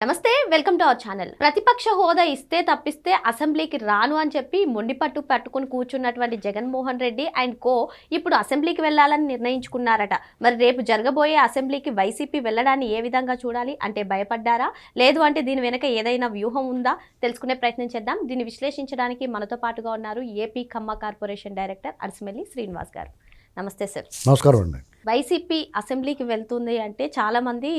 నమస్తే, welcome to our channel. ప్రతిపక్ష హోదా ఇస్తే తప్పిస్తే అసెంబ్లీకి రాను అని చెప్పి మొండిపట్టు పట్టుకుని కూర్చున్నటువంటి జగన్మోహన్ రెడ్డి అండ్ కో ఇప్పుడు అసెంబ్లీకి వెళ్లాలని నిర్ణయించుకున్నారట. మరి రేపు జరగబోయే అసెంబ్లీకి వైసీపీ వెళ్లడాన్ని ఏ విధంగా చూడాలి? అంటే భయపడ్డారా, లేదు అంటే దీని వెనక ఏదైనా వ్యూహం ఉందా? తెలుసుకునే ప్రయత్నం చేద్దాం. దీన్ని విశ్లేషించడానికి మనతో పాటుగా ఉన్నారు ఏపీ ఖమ్మ కార్పొరేషన్ డైరెక్టర్ అరిసిమెల్లి శ్రీనివాస్ గారు. నమస్తే సార్. నమస్కారం అండి. వైసీపీ అసెంబ్లీకి వెళ్తుంది అంటే చాలామంది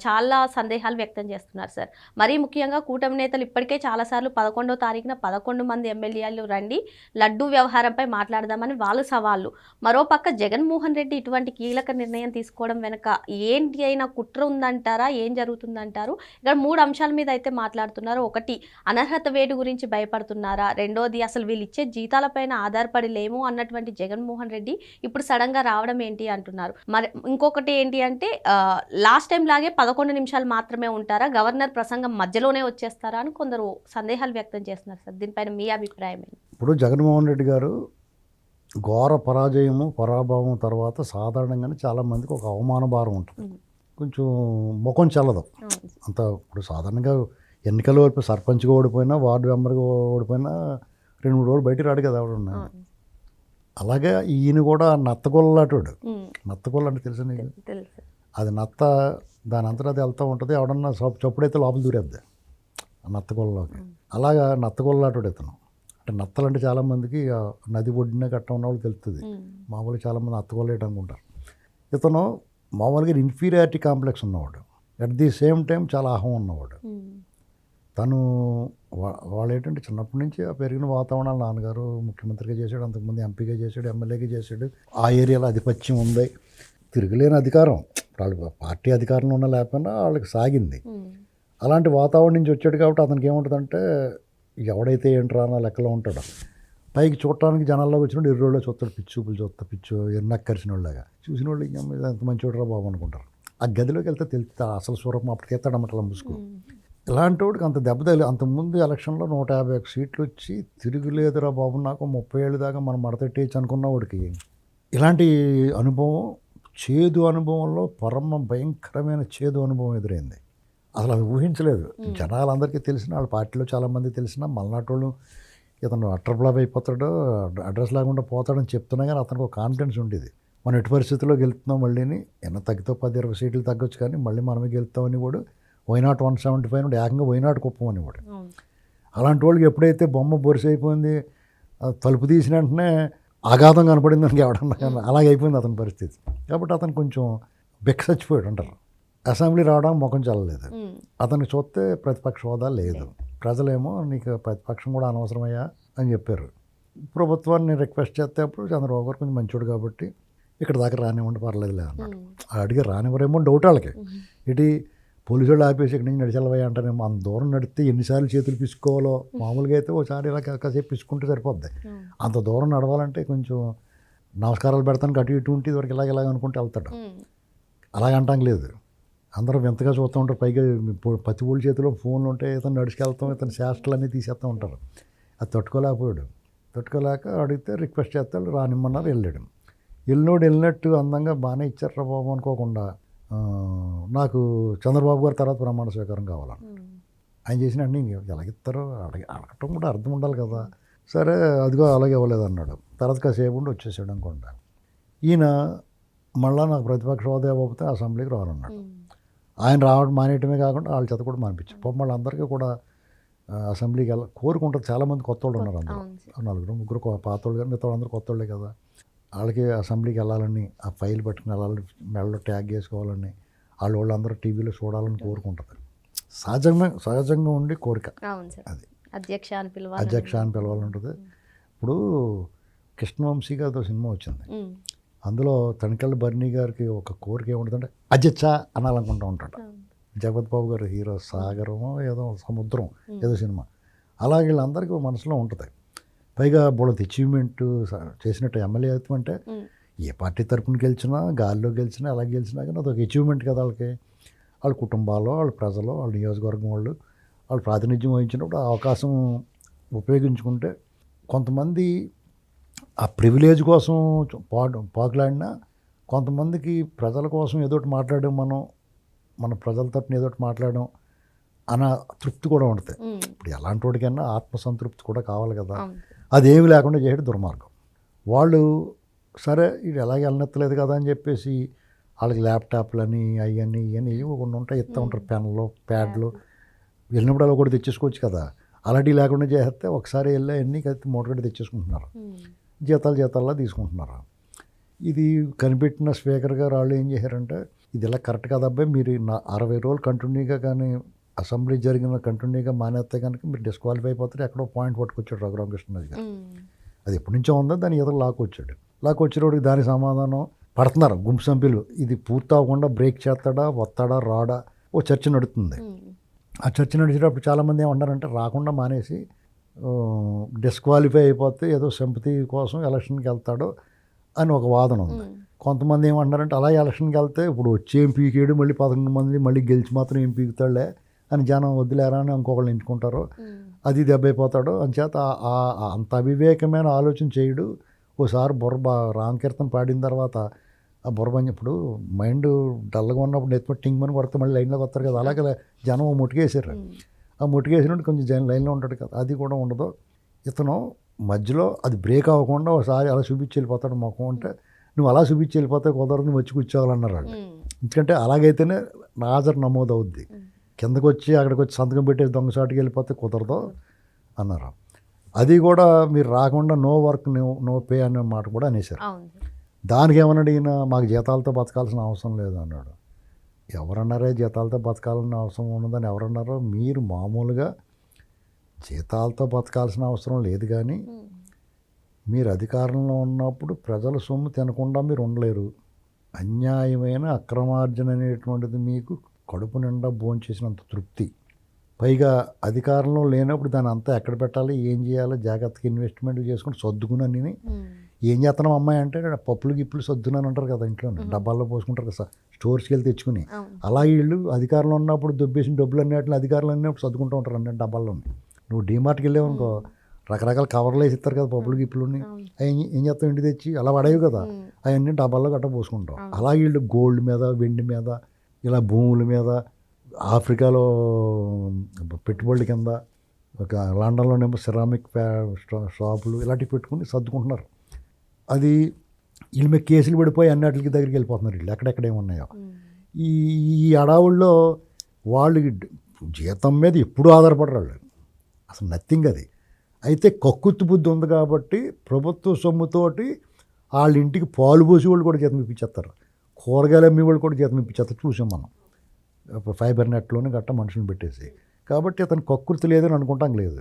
చాలా సందేహాలు వ్యక్తం చేస్తున్నారు సార్. మరీ ముఖ్యంగా కూటమి నేతలు ఇప్పటికే చాలాసార్లు 11వ తారీఖున 11 మంది ఎమ్మెల్యేలు రండి లడ్డూ వ్యవహారంపై మాట్లాడదామని వాళ్ళు సవాళ్ళు. మరోపక్క జగన్మోహన్ రెడ్డి ఇటువంటి కీలక నిర్ణయం తీసుకోవడం వెనుక ఏంటి అయినా కుట్ర ఉందంటారా? ఏం జరుగుతుందంటారు? ఇక్కడ 3 అంశాల మీద అయితే మాట్లాడుతున్నారు. ఒకటి, అనర్హత వేటు గురించి భయపడుతున్నారా? రెండోది, అసలు వీళ్ళు ఇచ్చే జీతాలపైన ఆధారపడి లేము అన్నటువంటి జగన్మోహన్ రెడ్డి ఇప్పుడు సడన్గా రావడం ఏంటి అంటున్నారు. మరి ఇంకొకటి ఏంటి అంటే లాస్ట్ టైం లాగే 11 నిమిషాలు మాత్రమే ఉంటారా? గవర్నర్ ప్రసంగం మధ్యలోనే వచ్చేస్తారా అని కొందరు సందేహాలు వ్యక్తం చేస్తున్నారు సార్. దీనిపైన మీ అభిప్రాయం ఏంటి? ఇప్పుడు జగన్మోహన్ రెడ్డి గారు ఘోర పరాభవం తర్వాత సాధారణంగానే చాలామందికి ఒక అవమాన భారం ఉంటుంది. కొంచెం ముఖం చల్లదు అంత. ఇప్పుడు సాధారణంగా ఎన్నికల వైపు సర్పంచ్గా ఓడిపోయినా, వార్డు మెంబర్గా ఓడిపోయినా 2-3 రోజులు బయటికి రాడు కదా ఎవడున్నా. అలాగే ఈయన కూడా నత్తగొల్లలాంటాడు. నత్తగొల్ల అంటే తెలుసు నీకు? అది నత్త దాని అంతటా అది వెళ్తూ ఉంటుంది. ఎవడన్నా చప్పుడైతే లోపల దూరేద్ది నత్తగొల్లలోకి. అలాగా నత్తగొల్లలాంటాడు ఇతను. అంటే నత్తలంటే చాలామందికి నది ఒడ్డున కట్ట ఉన్న వాళ్ళు తెలుస్తుంది. మామూలుగా చాలామంది నత్తగొల్లేట అనుకుంటారు. ఇతను మామూలుగా ఇన్ఫీరియారిటీ కాంప్లెక్స్ ఉన్నవాడు, అట్ ది సేమ్ టైం చాలా అహం ఉన్నవాడు. తను వాళ్ళు ఏంటంటే చిన్నప్పటి నుంచి ఆ పెరిగిన వాతావరణాలు, నాన్నగారు ముఖ్యమంత్రిగా చేశాడు, అంతకుముందు ఎంపీగా చేశాడు, ఎమ్మెల్యేగా చేశాడు. ఆ ఏరియాలో ఆధిపత్యం ఉంది, తిరగలేని అధికారం. వాళ్ళు పార్టీ అధికారంలో ఉన్నా లేకపోయినా వాళ్ళకి సాగింది. అలాంటి వాతావరణం నుంచి వచ్చాడు కాబట్టి అతనికి ఏముంటుందంటే ఎవడైతే ఏంట్రా అన్న లెక్కలో ఉంటాడో. పైకి చూడటానికి జనాల్లోకి వచ్చినప్పుడు ఎర్రోళ్ళో చూస్తాడు, పిచ్చుపులు చూస్తా, పిచ్చు ఎన్నక్కరిసిన వాళ్ళగా. చూసిన వాళ్ళు ఎంత మంచి చూడరా బాబు అనుకుంటారు. ఆ గదిలోకి వెళ్తే తెలుస్తా అసలు స్వరూపం అప్పటికి ఎత్తాడన్నమాట అలా ముసుగు. ఇలాంటి వాడికి అంత దెబ్బతలి. అంతకుముందు ఎలక్షన్లో 151 సీట్లు వచ్చి తిరుగులేదురా బాబు నాకు 30 ఏళ్ళ దాకా మనం మడతెట్టేయచ్చు అనుకున్న వాడికి ఇలాంటి అనుభవం, చేదు అనుభవంలో పరమ భయంకరమైన చేదు అనుభవం ఎదురైంది. అసలు అది ఊహించలేదు. జనాలందరికీ తెలిసిన, వాళ్ళ పార్టీలో చాలామంది తెలిసిన, మల్నాటోళ్ళు ఇతను అట్రప్లాప్ అయిపోతాడు, అడ్రస్ లేకుండా పోతాడని చెప్తున్నా కానీ అతనికి ఒక కాన్ఫిడెన్స్ ఉండేది. మనం ఎటు పరిస్థితుల్లో గెలుస్తున్నాం, మళ్ళీని ఎన్న తగ్గితో 10-20 సీట్లు తగ్గొచ్చు కానీ మళ్ళీ మనమే గెలుస్తామని కూడా వైనాట్ 175 నుండి ఏకంగా వైనాట్ కుప్పం అనేవాడు. అలాంటి వాళ్ళకి ఎప్పుడైతే బొమ్మ బొరిసి అయిపోయింది, తలుపు తీసిన వెంటనే అగాధం కనపడింది అని ఎవడన్నా కానీ అలాగే అయిపోయింది అతని పరిస్థితి. కాబట్టి అతను కొంచెం చచ్చిపోయాడు అంటారు. అసెంబ్లీ రావడానికి ముఖం చల్లలేదు. అతనికి చూస్తే ప్రతిపక్ష హోదా లేదు. ప్రజలేమో నీకు ప్రతిపక్షం కూడా అనవసరమయ్యా అని చెప్పారు. ప్రభుత్వాన్ని రిక్వెస్ట్ చేస్తే అప్పుడు చంద్రబాబు గారు కొంచెం మంచోడు కాబట్టి ఇక్కడ దాకా రానివ్వండి పర్లేదులే అన్నాడు. అడిగి రానివ్వరేమో డౌట్ వాళ్ళకి. ఇటు పోలీసు వాళ్ళు ఆపేసి ఇక్కడి నుంచి నడిచెళ్ళవయ్యా అంటారేమో. అంత దూరం నడితే ఎన్నిసార్లు చేతులు పిసుకోవాలో. మామూలుగా అయితే ఒకసారి ఇలా కాసేపు పిసుకుంటే సరిపోద్ది. అంత దూరం నడవాలంటే కొంచెం నమస్కారాలు పెడతానికి అటు ఇటు ఉంటే వరకు ఇలాగ అనుకుంటే వెళ్తాడు. అలాగంటాం లేదు. అందరూ వింతగా చూస్తూ ఉంటారు. పైగా ప్రతి ఊళ్ళ చేతిలో ఫోన్లు ఉంటాయి. ఇతను నడుచుకెళ్తాం, ఇతను శాస్త్రాలన్నీ తీసేస్తూ ఉంటారు. అది తట్టుకోలేకపోయాడు. తట్టుకోలేక అడిగితే రిక్వెస్ట్ చేస్తాడు, రానిమ్మన్నారు. వెళ్ళినట్టు అందంగా బాగానే ఇచ్చారు బాబు అనుకోకుండా నాకు చంద్రబాబు గారి తర్వాత ప్రమాణ స్వీకారం కావాలని ఆయన చేసినట్టు ఎలాగిస్తారో అడగటం కూడా అర్థం ఉండాలి కదా. సరే అదిగో అలాగే ఇవ్వలేదు అన్నాడు. తర్వాత కాసేపు ఉండి వచ్చేసాడు అనుకుంటా. ఈయన మళ్ళీ నాకు ప్రతిపక్ష హోదా ఇవ్వకపోతే అసెంబ్లీకి రానున్నాడు. ఆయన రావడం మానేయటమే కాకుండా వాళ్ళ చేత కూడా మానిపించారు. పాపం వాళ్ళందరికీ కూడా అసెంబ్లీకి కోరుకుంటారు. చాలామంది కొత్త వాళ్ళు ఉన్నారు అందులో, 4-3 పాత వాళ్ళు కానీ మిగతా వాళ్ళందరూ కొత్త వాళ్ళే కదా. వాళ్ళకి అసెంబ్లీకి వెళ్ళాలని, ఆ ఫైల్ పట్టుకుని వెళ్ళాలని, మెడలో ట్యాగ్ చేసుకోవాలని, వాళ్ళందరూ టీవీలో చూడాలని కోరుకుంటుంది. సహజంగా ఉండి కోరిక అది. అధ్యక్ష అని పిలవాలని ఉంటుంది. ఇప్పుడు కృష్ణవంశీ గారితో సినిమా వచ్చింది. అందులో తనికెళ్ళ బర్నీ గారికి ఒక కోరిక ఏముంటుందంటే అధ్యక్ష అనాలనుకుంటూ ఉంటాడు. జగపతి బాబు గారు హీరో, సాగరమో ఏదో సముద్రం ఏదో సినిమా. అలాగే వీళ్ళందరికీ మనసులో ఉంటుంది. పైగా బోళ్ళది అచీవ్మెంట్ చేసినట్టు ఎమ్మెల్యే అవుతామంటే ఏ పార్టీ తరపున గెలిచినా, గాలిలో గెలిచినా, ఎలా గెలిచినా కానీ అదొక అచీవ్మెంట్ కదా వాళ్ళకి. వాళ్ళ కుటుంబాల్లో, వాళ్ళ ప్రజలు, వాళ్ళ నియోజకవర్గం వాళ్ళు ప్రాతినిధ్యం వహించినప్పుడు ఆ అవకాశం ఉపయోగించుకుంటే కొంతమంది ఆ ప్రివిలేజ్ కోసం పాకులాడినా, కొంతమందికి ప్రజల కోసం ఏదోటి మాట్లాడడం, మన ప్రజల తరపున ఏదోటి మాట్లాడడం, అన్న తృప్తి కూడా ఉంటుంది. ఉమ్, ఇప్పుడు ఎలాంటి వాడికైనా ఆత్మసంతృప్తి కూడా కావాలి కదా. అవును. అదేమి లేకుండా చేయడం దుర్మార్గం. వాళ్ళు సరే ఇది ఎలాగ వెళ్ళనెత్తలేదు కదా అని చెప్పేసి వాళ్ళకి ల్యాప్టాప్లని అవన్నీ ఇవన్నీ కొన్ని ఉంటాయి, ఇస్తూ ఉంటారు, పెన్లు ప్యాడ్లు. వెళ్ళినప్పుడు అలా కూడా తెచ్చేసుకోవచ్చు కదా. అలాంటివి లేకుండా చేస్తే ఒకసారి వెళ్ళి అన్నీ కలిపి మూటగడ్డ తెచ్చేసుకుంటున్నారు. ఉమ్, జీతాల్లా తీసుకుంటున్నారు. ఇది కనిపెట్టిన స్పీకర్ గారు వాళ్ళు ఏం చేశారంటే, ఇది ఇలా కరెక్ట్ కాదు అబ్బాయి, మీరు 60 రోజులు కంటిన్యూగా కానీ అసెంబ్లీ జరిగిన కంటిన్యూగా మానేస్తే కనుక మీరు డిస్క్వాలిఫై అయిపోతారు. ఎక్కడో పాయింట్ పట్టుకొచ్చాడు రఘురామకృష్ణరాజు గారు. ఉమ్, అది ఎప్పటి నుంచో ఉందో దాని ఎదురు లాక్కొచ్చాడు. లాక్కొచ్చేటోడికి దాని సమాధానం పడుతున్నారు గుంపు సభ్యులు. ఇది పూర్తి అవ్వకుండా బ్రేక్ చేస్తాడా, వస్తాడా, రాడా, ఓ చర్చ నడుస్తుంది. ఉమ్, ఆ చర్చ నడిచేటప్పుడు చాలామంది ఏమన్నారంటే రాకుండా మానేసి డిస్క్వాలిఫై అయిపోతే ఏదో సింపతి కోసం ఎలక్షన్కి వెళ్తాడు అని ఒక వాదన ఉంది. ఉమ్, కొంతమంది ఏమంటారంటే అలా ఎలక్షన్కి వెళ్తే ఇప్పుడు వచ్చి ఏం పీకేడు, మళ్ళీ 11 మంది మళ్ళీ గెలిచి మాత్రం ఏం పీకుతాడులే అని జనం వదిలేరా అని ఇంకొకళ్ళు ఎంచుకుంటారు. ఉమ్, అది దెబ్బైపోతాడు. అంచేత అంత అవివేకమైన ఆలోచన చేయడు. ఓసారి రామకీర్తన పాడిన తర్వాత ఆ బుర్రబని ఇప్పుడు మైండ్ డల్గా ఉన్నప్పుడు నెత్తి టింగ్ మని కొడితే మళ్ళీ లైన్లోకి వస్తారు కదా. అలాగే జనం ముట్టుకేసారు. ఉమ్, ఆ ముట్టుకేసినట్టు కొంచెం జనం లైన్లో ఉంటాడు కదా. అది కూడా ఉండదు. ఇతను మధ్యలో అది బ్రేక్ అవ్వకుండా ఒకసారి అలా చూపించి వెళ్ళిపోతాడు మొఖం. అంటే నువ్వు అలా చూపించి వెళ్ళిపోతే కుదరదు, నువ్వు వచ్చి కూర్చోవాలన్నారు వాళ్ళు. ఉమ్, ఎందుకంటే అలాగైతేనే హాజరు నమోదు అవుద్ది. కిందకు వచ్చి అక్కడికి వచ్చి సంతకం పెట్టేసి దొంగసాటికి వెళ్ళిపోతే కుదరదు అన్నారు. అది కూడా మీరు రాకుండా నో వర్క్ నో పే అనే మాట కూడా అనేసారు. అవును. దానికి ఏమన్నాడు ఈయన, మాకు జీతాలతో బతకాల్సిన అవసరం లేదు అన్నాడు. ఎవరన్నారే జీతాలతో బతకాల్సిన అవసరం ఉన్నదని ఎవరన్నారో? మీరు మామూలుగా జీతాలతో బతకాల్సిన అవసరం లేదు, కానీ ఉమ్, మీరు అధికారంలో ఉన్నప్పుడు ప్రజల సొమ్ము తినకుండా మీరు ఉండలేరు. అన్యాయమైన అక్రమార్జన అనేటువంటిది మీకు కడుపు నిండా భోంచేసినంత తృప్తి. పైగా అధికారంలో లేనప్పుడు దాన్ని అంతా ఎక్కడ పెట్టాలి, ఏం చేయాలో జాగ్రత్తగా ఇన్వెస్ట్మెంట్లు చేసుకుని సర్దుకుని అన్నీ. ఉమ్, ఏం చేస్తున్నాం అమ్మాయి అంటే పప్పులు గిప్పులు సర్దున్నాను అంటారు కదా, ఇంట్లో డబ్బాల్లో పోసుకుంటారు కదా స్టోర్స్కి వెళ్ళి తెచ్చుకుని. అవును. అలా వీళ్ళు అధికారంలో ఉన్నప్పుడు దొబ్బేసిన డబ్బులు అన్నిటిని అధికారంలో ఉన్నప్పుడు సర్దుకుంటూ ఉంటారు అన్ని డబ్బాల్లో. నువ్వు డీమార్ట్కి వెళ్ళావనుకో రకరకాల కవర్లు వేసి ఇస్తారు కదా పప్పులు గిప్పులుని. అవును. అవి ఏం చేస్తావు, ఇంటి తెచ్చి అలా పడేవి కదా, ఉమ్, అవన్నీ డబ్బాల్లో గట్ట పోసుకుంటాం. అలా వీళ్ళు గోల్డ్ మీద, వెండి మీద, ఇలా భూముల మీద, ఆఫ్రికాలో పెట్టుబడుల కింద, ఒక లండన్లోనేమో సిరామిక్ షాపులు ఇలాంటివి పెట్టుకుని సర్దుకుంటున్నారు. అది వీళ్ళ మీద కేసులు పడిపోయి అన్నిటికి దగ్గరికి వెళ్ళిపోతున్నారు వీళ్ళు ఎక్కడెక్కడ ఏమున్నాయో. ఉమ్, ఈ ఈ అడవుల్లో వాళ్ళు జీతం మీద ఎప్పుడూ ఆధారపడరు వాళ్ళు, అసలు నథింగ్ అది. అయితే కక్కుర్తి బుద్ధి ఉంది కాబట్టి ప్రభుత్వ సొమ్ముతోటి వాళ్ళ ఇంటికి పాలు పోసి వాళ్ళు కూడా జీతం ఇప్పించేస్తారు, కూరగాయలు అమ్మి వాళ్ళు కూడా జీతం ఇప్పించేస్తారు. చూసాం మనం ఫైబర్ నెట్లోనే గట్ట మనుషులను పెట్టేసి. కాబట్టి అతను కక్కుర్తి లేదని అనుకుంటాం లేదు.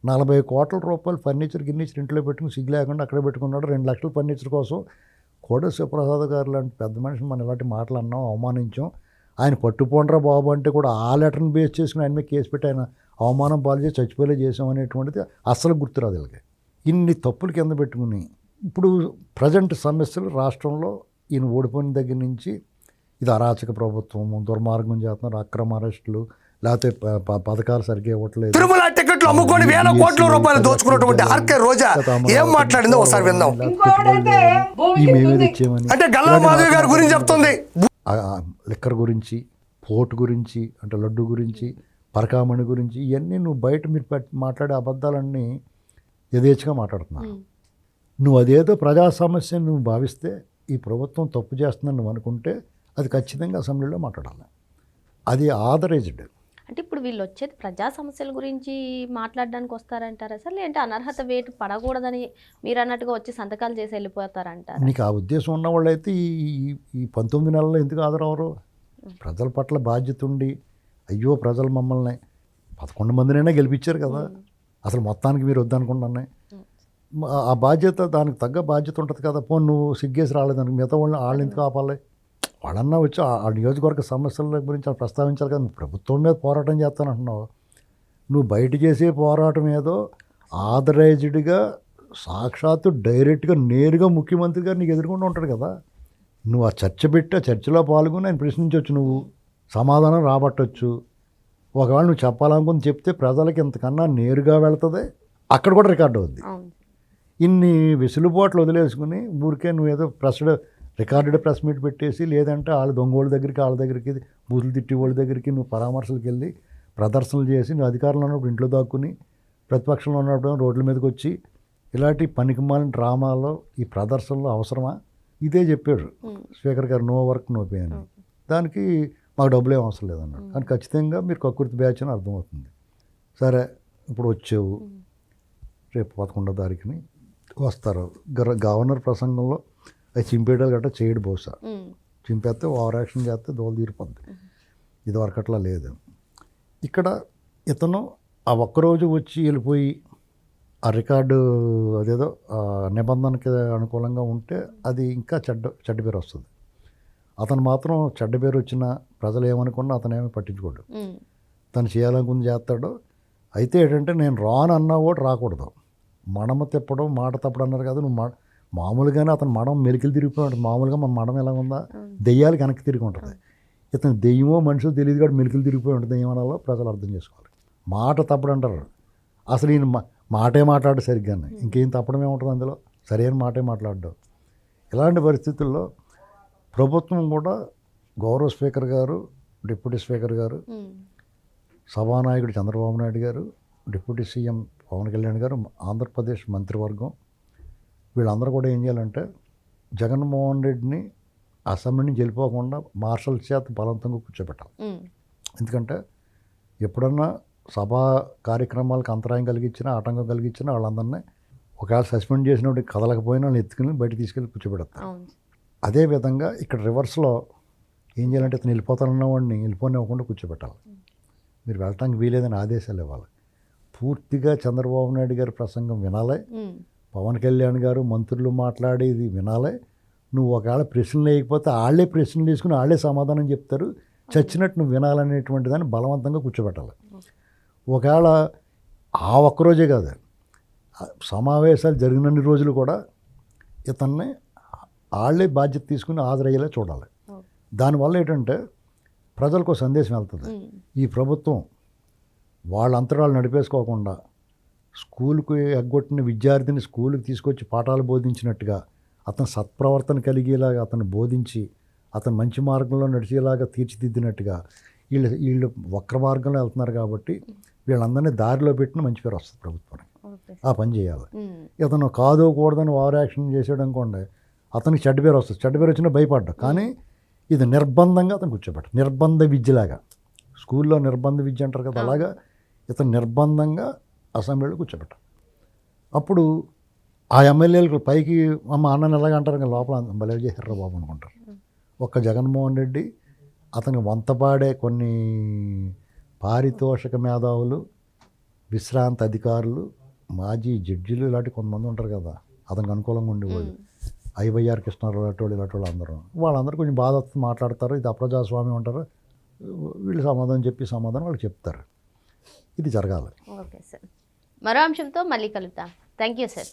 40 కోట్ల రూపాయలు ఫర్నిచర్ ఇంట్లో పెట్టుకుని సిగ్గు లేకుండా అక్కడే పెట్టుకున్నాడు. 2 లక్షల ఫర్నిచర్ కోసం కోడ శివప్రసాద్ గారు లాంటి పెద్ద మనిషిని మనం ఇలాంటి మాటలు అన్నాం, అవమానించాం. ఆయన పట్టుపోండ్రా బాబు అంటే కూడా ఆ లెటర్ని బేస్ చేసుకుని ఆయన మీద కేసు పెట్టి ఆయన అవమానం పాలు చేసి చచ్చిపోయేలా చేసాం అనేటువంటిది అస్సలు గుర్తురాదు వీళ్ళకి. ఇన్ని తప్పులు కింద పెట్టుకుని ఇప్పుడు ప్రజెంట్ సమస్యలు రాష్ట్రంలో ఈయన ఓడిపోయిన దగ్గర నుంచి ఇది అరాచక ప్రభుత్వము, దుర్మార్గం చేస్తున్నారు, అక్రమ అరెస్టులు, లేకపోతే పథకాలు సరిగ్గా ఇవ్వట్లేదు, తిరుమల టికెట్లు అమ్ముకొని వేల కోట్ల రూపాయలు దోచుకున్నటువంటి ఆర్కే రోజా ఏం మాట్లాడిందో ఒకసారి విందాం. మేమేది ఇచ్చేమని, అంటే గల్లా మాధవి గారి గురించి చెప్తుంది. లిక్కర్ గురించి, పోర్టు గురించి, అంటే లడ్డు గురించి, పరకామణి గురించి, ఇవన్నీ నువ్వు బయట మీరు మాట్లాడే అబద్ధాలన్నీ యథేచ్ఛగా మాట్లాడుతున్నావు. నువ్వు అదేదో ప్రజా సమస్య నువ్వు భావిస్తే ఈ ప్రభుత్వం తప్పు చేస్తుందని నువ్వు అనుకుంటే అది ఖచ్చితంగా అసెంబ్లీలో మాట్లాడాలి. అది ఆథరైజ్డ్. అంటే ఇప్పుడు వీళ్ళు వచ్చేది ప్రజా సమస్యల గురించి మాట్లాడడానికి వస్తారంటారా సార్, లేదంటే అనర్హత వేటు పడకూడదని మీరు అన్నట్టుగా వచ్చి సంతకాలు చేసి వెళ్ళిపోతారంటారా? నీకు ఆ ఉద్దేశం ఉన్న వాళ్ళైతే ఈ 19 నెలల్లో ఎందుకు హాజరవరు? ప్రజల పట్ల బాధ్యత ఉండి, అయ్యో ప్రజలు మమ్మల్ని 11 మందినైనా గెలిపించారు కదా, అసలు మొత్తానికి మీరు వద్దనుకుంటున్నాయి. ఆ బాధ్యత, దానికి తగ్గ బాధ్యత ఉంటుంది కదా. పోనీ నువ్వు సిగ్గేసి రాలేదానికి మిగతా వాళ్ళు ఎందుకు ఆపాలి? వాళ్ళన్నా వచ్చి ఆ నియోజకవర్గ సమస్యల గురించి ప్రస్తావించాలి కదా. నువ్వు ప్రభుత్వం మీద పోరాటం చేస్తానంటున్నావు. నువ్వు బయట చేసే పోరాటం ఏదో ఆథరైజ్డ్గా సాక్షాత్తు డైరెక్ట్గా నేరుగా ముఖ్యమంత్రి గారు నీకు ఎదుర్కొంటూ ఉంటాడు కదా. నువ్వు ఆ చర్చ పెట్టి ఆ చర్చలో పాల్గొని ఆయన ప్రశ్నించవచ్చు, నువ్వు సమాధానం రాబట్టవచ్చు. ఒకవేళ నువ్వు చెప్పాలనుకుని చెప్తే ప్రజలకి ఇంతకన్నా నేరుగా వెళ్తుంది, అక్కడ కూడా రికార్డు అవుద్ది. ఇన్ని వెసులుబాట్లు వదిలేసుకుని ఊరికే నువ్వేదో రికార్డెడ్ ప్రెస్ మీట్ పెట్టేసి, లేదంటే వాళ్ళ దొంగోళ్ళ దగ్గరికి, వాళ్ళ దగ్గరికి, బూతులు తిట్టి వాళ్ళ దగ్గరికి నువ్వు పరామర్శలకు వెళ్ళి ప్రదర్శనలు చేసి నువ్వు అధికారంలో ఉన్నప్పుడు ఇంట్లో దాక్కుని ప్రతిపక్షంలో ఉన్నప్పుడు రోడ్ల మీదకి వచ్చి ఇలాంటి పనికిమాలిన డ్రామాలో ఈ ప్రదర్శనలు అవసరమా? ఇదే చెప్పాడు స్పీకర్ గారు, నో వర్క్ నో పే అని. దానికి మాకు డబ్బులు ఏం అవసరం లేదన్నాడు. కానీ ఖచ్చితంగా మీరు కక్కుర్తి బ్యాచ్ అని అర్థమవుతుంది. సరే ఇప్పుడు వచ్చావు, రేపు 11వ తారీఖుని వస్తారు. గవర్నర్ ప్రసంగంలో అది చింపేయడాలు గట్రా చేయడు బహుశా. చింపేస్తే ఓవర్ యాక్షన్ చేస్తే దోలు తీరిపోద్ది. ఇది వరకు అట్లా లేదు. ఇక్కడ ఇతను ఆ ఒక్కరోజు వచ్చి వెళ్ళిపోయి ఆ రికార్డు అదేదో నిబంధనకి అనుకూలంగా ఉంటే అది ఇంకా చెడ్డ పేరు వస్తుంది. అతను మాత్రం చెడ్డ పేరు వచ్చినా ప్రజలు ఏమనుకున్నా అతను ఏమీ పట్టించుకోడు. తను చేయాలనుకుంది చేస్తాడు. అయితే ఏంటంటే నేను రాను అన్నా కూడా రాకూడదు. మడమ తిప్పడం మాట తప్పడం అన్నారు కదా, నువ్వు మామూలుగానే అతను మడం మెలికలు తిరిగిపోయి ఉంటుంది. మామూలుగా మన మడం ఎలా ఉందా, దెయ్యాలు వెనక్కి తిరిగి ఉంటుంది. ఇతను దెయ్యమో మనుషులు తెలియదు కాబట్టి మెలికలు తిరిగిపోయి ఉంటుంది. ఏమనాలో ప్రజలు అర్థం చేసుకోవాలి. మాట తప్పడం అంటారు. అసలు ఈయన మాటే మాట్లాడు సరిగ్గానే, ఇంకేం తప్పడం ఏముంటుంది అందులో, సరైన మాటే మాట్లాడడం. ఇలాంటి పరిస్థితుల్లో ప్రభుత్వం కూడా గౌరవ స్పీకర్ గారు, డిప్యూటీ స్పీకర్ గారు, సభానాయకుడు చంద్రబాబు నాయుడు గారు, డిప్యూటీ సీఎం పవన్ కళ్యాణ్ గారు, ఆంధ్రప్రదేశ్ మంత్రివర్గం వీళ్ళందరూ కూడా ఏం చేయాలంటే జగన్మోహన్ రెడ్డిని అసెంబ్లీ నుంచి వెళ్ళిపోకుండా మార్షల్ చేత బలవంతంగా కూర్చోబెట్టాలి. ఎందుకంటే ఎప్పుడన్నా సభా కార్యక్రమాలకు అంతరాయం కలిగించినా ఆటంకం కలిగించినా వాళ్ళందరినీ ఒకవేళ సస్పెండ్ చేసినప్పుడు కదలకపోయినా వాళ్ళు ఎత్తుకుని బయట తీసుకెళ్ళి కూర్చోబెడతారు. అదేవిధంగా ఇక్కడ రివర్స్లో ఏం చేయాలంటే ఇతను వెళ్ళిపోతానన్న వాడిని వెళ్ళిపోనివ్వకుండా కూర్చోబెట్టాలి. మీరు వెళ్ళటానికి వీలేదని ఆదేశాలు ఇవ్వాలి. పూర్తిగా చంద్రబాబు నాయుడు గారి ప్రసంగం వినాలి, పవన్ కళ్యాణ్ గారు మంత్రులు మాట్లాడేది వినాలి. నువ్వు ఒకవేళ ప్రశ్నలు వేయకపోతే వాళ్ళే ప్రశ్నలు తీసుకుని వాళ్ళే సమాధానం చెప్తారు, చచ్చినట్టు నువ్వు వినాలనేటువంటి దాన్ని బలవంతంగా కూర్చోబెట్టాలి. ఒకవేళ ఆ ఒక్కరోజే కాదు, సమావేశాలు జరిగినన్ని రోజులు కూడా ఇతన్ని వాళ్ళే బాధ్యత తీసుకుని హాజరయ్యేలా చూడాలి. దానివల్ల ఏంటంటే ప్రజలకు సందేశం వెళ్తుంది. ఈ ప్రభుత్వం వాళ్ళ అంతరాలు నడిపేసుకోకుండా స్కూల్కి ఎగ్గొట్టిన విద్యార్థిని స్కూల్కి తీసుకొచ్చి పాఠాలు బోధించినట్టుగా అతను సత్ప్రవర్తన కలిగేలాగా అతను బోధించి అతను మంచి మార్గంలో నడిచేలాగా తీర్చిదిద్దినట్టుగా వీళ్ళు వక్ర మార్గంలో వెళ్తున్నారు. కాబట్టి వీళ్ళందరినీ దారిలో పెట్టిన మంచి పేరు వస్తుంది ప్రభుత్వానికి. ఆ పని చేయాలి. ఇతను కాదో కూడదని ఓవర్ యాక్షన్ చేసాడు అనుకోండి, అతనికి చెడ్డ పేరు వస్తుంది. చెడ్డ పేరు వచ్చినా భయపడ్డా. కానీ ఇది నిర్బంధంగా అతను కూర్చోబెట్టాలి. నిర్బంధ విద్యలాగా, స్కూల్లో నిర్బంధ విద్య అంటారు కదా, అలాగా ఇతను నిర్బంధంగా అసెంబ్లీలో కూర్చోబెట్టాలి. అప్పుడు ఆ ఎమ్మెల్యేలకు పైకి అమ్మ అన్నని ఎలాగ అంటారు కదా, లోపల భలే చేశారు బాబు అనుకుంటారు. ఒక్క జగన్మోహన్ రెడ్డి, అతనికి వంతపాడే కొన్ని పారితోషిక మేధావులు, విశ్రాంతి అధికారులు, మాజీ జడ్జిలు ఇలాంటి కొంతమంది ఉంటారు కదా అతనికి అనుకూలంగా ఉండేవాళ్ళు, ఐవైఆర్ కృష్ణారావు ఇలాంటి వాళ్ళు అందరూ వాళ్ళందరూ కొంచెం బాధ మాట్లాడతారు. ఇది అప్రజాస్వామ్యం అంటారు. వీళ్ళు సమాధానం వాళ్ళు చెప్తారు. ఇది జరగాలి. ఓకే సార్, మరో అంశంతో మళ్ళీ కలుద్దాం. Thank you sir.